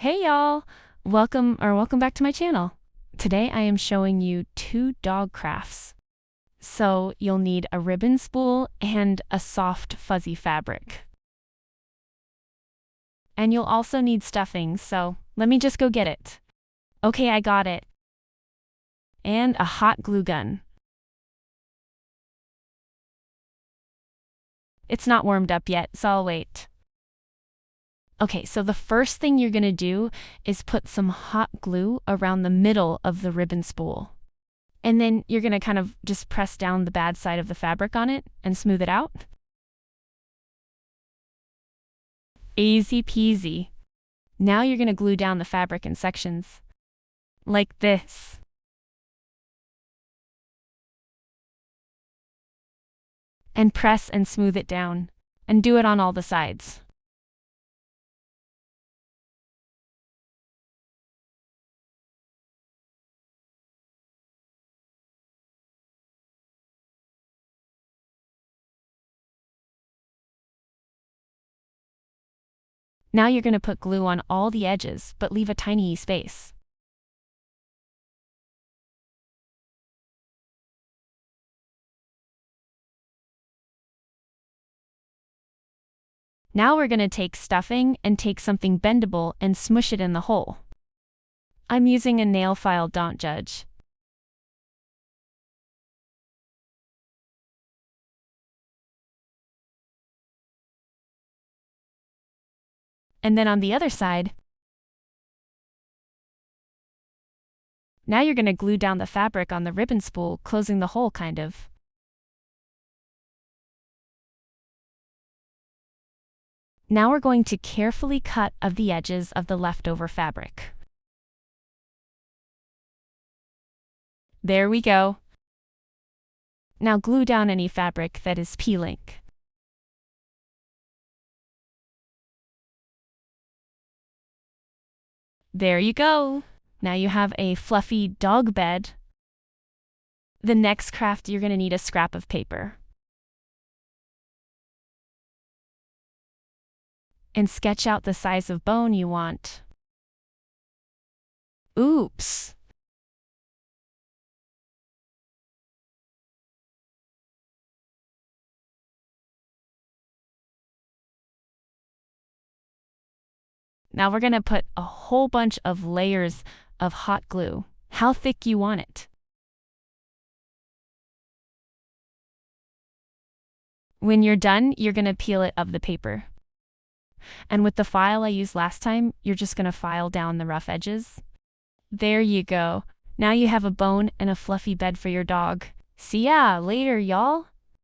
Hey y'all! Welcome back to my channel. Today I am showing you two dog crafts. So you'll need a ribbon spool and a soft fuzzy fabric. And you'll also need stuffing, so let me just go get it. Okay, I got it. And a hot glue gun. It's not warmed up yet, so I'll wait. Okay, so the first thing you're gonna do is put some hot glue around the middle of the ribbon spool. And then you're gonna kind of just press down the bad side of the fabric on it and smooth it out. Easy peasy. Now you're gonna glue down the fabric in sections. Like this. And press and smooth it down. And do it on all the sides. Now you're going to put glue on all the edges, but leave a tiny space. Now we're going to take stuffing and take something bendable and smush it in the hole. I'm using a nail file, don't judge. And then on the other side, now you're going to glue down the fabric on the ribbon spool, closing the hole kind of. Now we're going to carefully cut of the edges of the leftover fabric. There we go. Now glue down any fabric that is peeling. There you go. Now you have a fluffy dog bed. The next craft, you're going to need a scrap of paper. And sketch out the size of bone you want. Oops! Now we're going to put a whole bunch of layers of hot glue. How thick you want it. When you're done, you're going to peel it of the paper. And with the file I used last time, you're just going to file down the rough edges. There you go. Now you have a bone and a fluffy bed for your dog. See ya later, y'all!